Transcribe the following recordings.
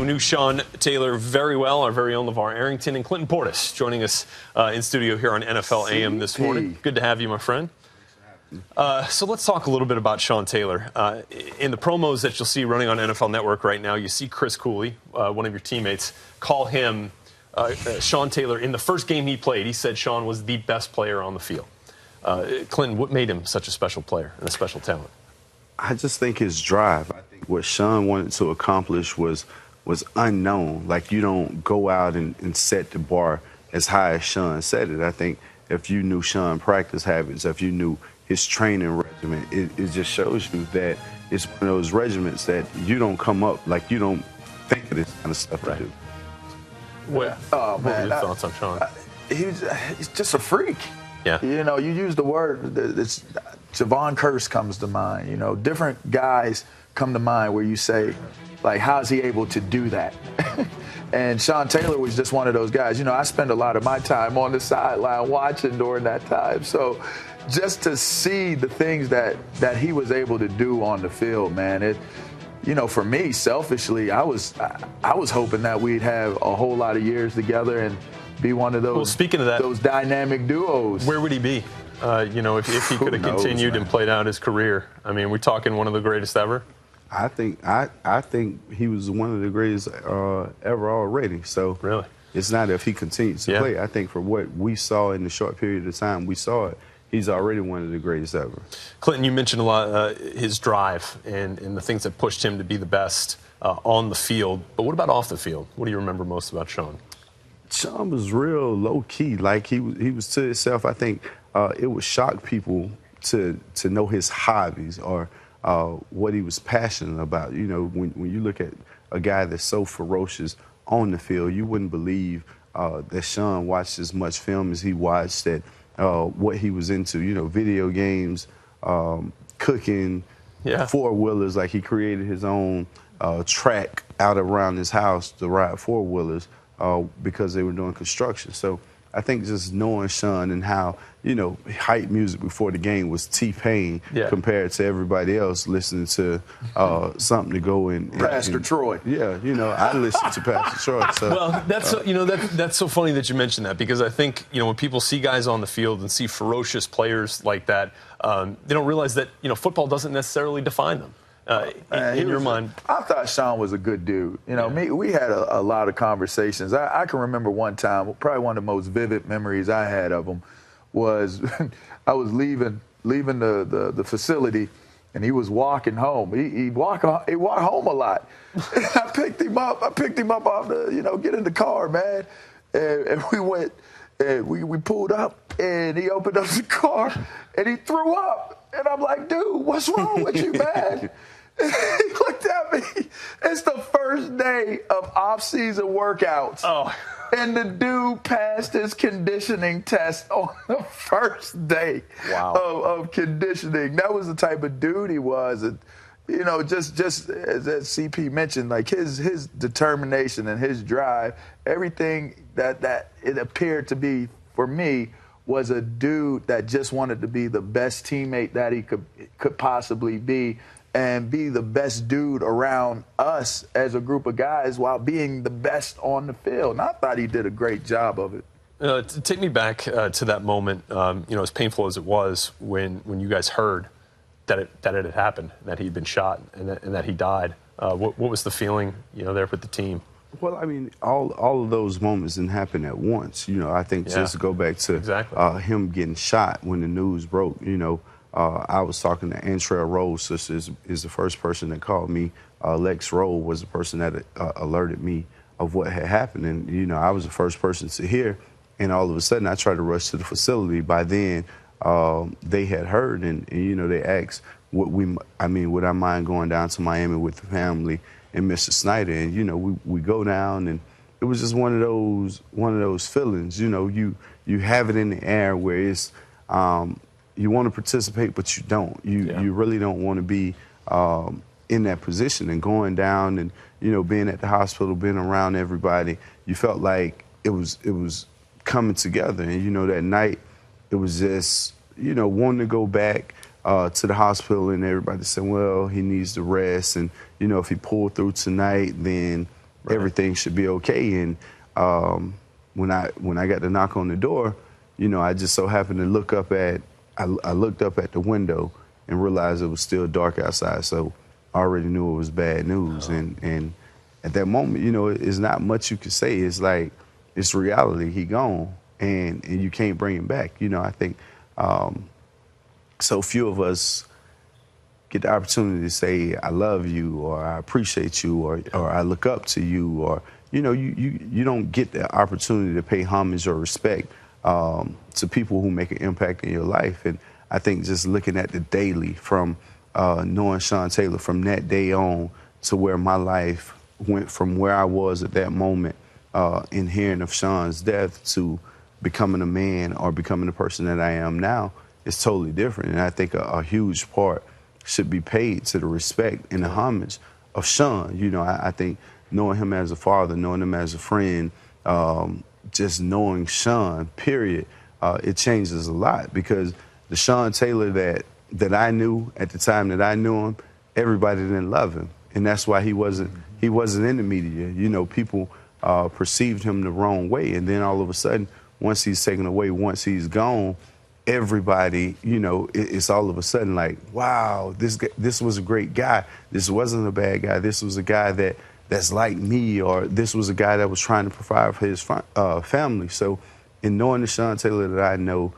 knew Sean Taylor very well. Our very own LaVar Arrington and Clinton Portis joining us in studio here on NFL AM this morning. Good to have you, my friend. So let's talk a little bit about Sean Taylor. In the promos that you'll see running on NFL Network right now, you see Chris Cooley, one of your teammates, call him Sean Taylor. In the first game he played, he said Sean was the best player on the field. Clinton, what made him such a special player and a special talent? I just think his drive. I think what Sean wanted to accomplish was unknown. Like, you don't go out and set the bar as high as Sean set it. I think if you knew Sean practice habits, if you knew his training regimen, it just shows you that it's one of those regiments that you don't come up, like, you don't think of this kind of stuff to do. What were your thoughts on Sean? He's just a freak. Yeah. You know, you use the word, Javon Curse comes to mind. You know, different guys come to mind where you say, like, how's he able to do that? And Sean Taylor was just one of those guys. You know, I spend a lot of my time on the sideline watching during that time. So just to see the things that he was able to do on the field, man, you know, for me, selfishly, I was hoping that we'd have a whole lot of years together and be one of those, well, speaking of that, those dynamic duos. Where would he be? You know, if he could have continued and played out his career. I mean, we're talking one of the greatest ever. I think he was one of the greatest ever already. So really, it's not if he continues to play. I think for what we saw in the short period of time we saw it, he's already one of the greatest ever. Clinton, you mentioned a lot his drive and the things that pushed him to be the best on the field. But what about off the field? What do you remember most about Sean? Sean was real low key. Like, he was to himself. I think it would shock people to know his hobbies or what he was passionate about. You know, when you look at a guy that's so ferocious on the field, you wouldn't believe that Sean watched as much film as he watched, that what he was into. You know, video games, cooking, four-wheelers. Like, he created his own track out around his house to ride four-wheelers because they were doing construction. So I think just knowing Sean and how, you know, hype music before the game was T-Pain compared to everybody else listening to something to go in. Pastor Troy. Yeah, you know, I listened to Pastor Troy. So, well, that's you know, that's so funny that you mentioned that, because I think, you know, when people see guys on the field and see ferocious players like that, they don't realize that, you know, football doesn't necessarily define them. In your mind, I thought Sean was a good dude. You know, we had a lot of conversations. I can remember one time, probably one of the most vivid memories I had of him was I was leaving the facility, and he was walking home. He walked home a lot. And I picked him up off the, you know, get in the car, man. And we went, and we pulled up, and he opened up the car, and he threw up. And I'm like, dude, what's wrong with you, man? He looked at me. It's the first day of off-season workouts. Oh. And the dude passed his conditioning test on the first day of conditioning. That was the type of dude he was. And, you know, just as CP mentioned, like, his determination and his drive, everything that it appeared to be for me was a dude that just wanted to be the best teammate that he could possibly be, and be the best dude around us as a group of guys while being the best on the field. And I thought he did a great job of it. Take me back to that moment, you know, as painful as it was when you guys heard that it had happened, that he'd been shot, and that he died. What was the feeling, you know, there with the team? Well, I mean, all of those moments didn't happen at once. You know, I think just to go back to him getting shot when the news broke, you know, I was talking to Antrell Rose, sister is the first person that called me. Lex Rose was the person that alerted me of what had happened. And, you know, I was the first person to hear. And all of a sudden, I tried to rush to the facility. By then, they had heard, and you know, they asked, would I mind going down to Miami with the family and Mr. Snyder? And, you know, we go down, and it was just one of those feelings. You know, you have it in the air where it's you want to participate, but you don't. You really don't want to be in that position. And going down and, you know, being at the hospital, being around everybody, you felt like it was coming together. And, you know, that night it was just, you know, wanting to go back to the hospital, and everybody said, well, he needs to rest. And, you know, if he pulled through tonight, then, everything should be okay. And when I got the knock on the door, I just so happened to look up at I looked up at the window and realized it was still dark outside. So I already knew it was bad news. And at that moment, it's not much you could say. It's like, it's reality. He gone, and you can't bring him back. I think so few of us get the opportunity to say, I love you, or I appreciate you, or I look up to you, or, you don't get the opportunity to pay homage or respect to people who make an impact in your life. And I think just looking at the daily from knowing Sean Taylor from that day on to where my life went from where I was at that moment in hearing of Sean's death to becoming a man or becoming the person that I am now, it's totally different. And I think a huge part should be paid to the respect and the homage of Sean. I think knowing him as a father, knowing him as a friend, just knowing Sean, period, it changes a lot, because the Sean Taylor that I knew at the time that I knew him, everybody didn't love him. And that's why he wasn't in the media. People perceived him the wrong way. And then all of a sudden, once he's taken away, once he's gone, everybody, it's all of a sudden like, wow, this was a great guy. This wasn't a bad guy. This was a guy that's like me, or this was a guy that was trying to provide for his family. So in knowing the Sean Taylor that I know,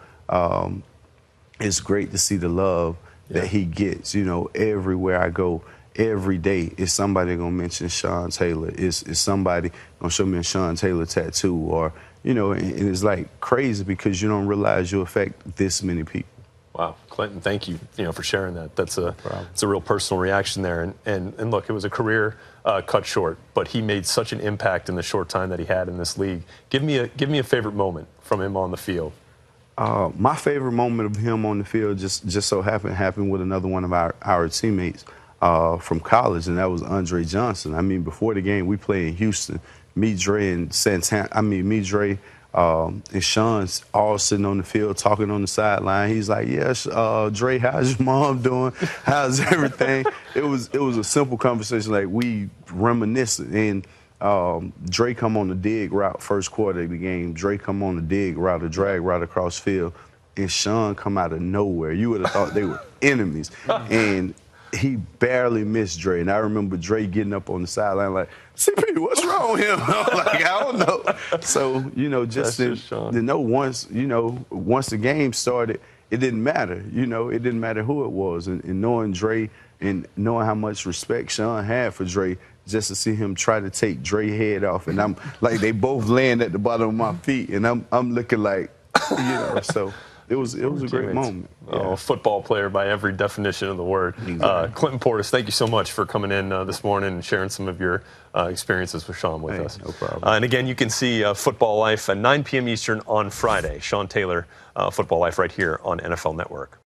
it's great to see the love that he gets. Everywhere I go, every day, is somebody gonna mention Sean Taylor? Is somebody gonna show me a Sean Taylor tattoo? Or, and it's like crazy, because you don't realize you affect this many people. Wow, Clinton, thank you, for sharing that. It's a real personal reaction there. And look, it was a career cut short, but he made such an impact in the short time that he had in this league. Give me a favorite moment from him on the field. My favorite moment of him on the field just so happened with another one of our teammates from college, and that was Andre Johnson. I mean, before the game, we played in Houston. Me, Dre, and Dre, and Sean's all sitting on the field talking on the sideline. He's like, "Yes, Dre, how's your mom doing? How's everything?" It was a simple conversation, like we reminiscing. And Dre come on the dig route first quarter of the game. Dre come on the dig route, a drag route across field, and Sean come out of nowhere. You would have thought they were enemies. And he barely missed Dre. And I remember Dre getting up on the sideline like, "CP, what's wrong with him?" I'm like, "I don't know." So, just to know once the game started, it didn't matter. It didn't matter who it was. And knowing Dre and knowing how much respect Sean had for Dre, just to see him try to take Dre's head off. And I'm like, they both laying at the bottom of my feet, and I'm looking like, so it was a great moment. Oh, football player by every definition of the word. Exactly. Clinton Portis, thank you so much for coming in this morning and sharing some of your experiences with Sean with us. No problem. And again, you can see Football Life at 9 p.m. Eastern on Friday. Sean Taylor, Football Life, right here on NFL Network.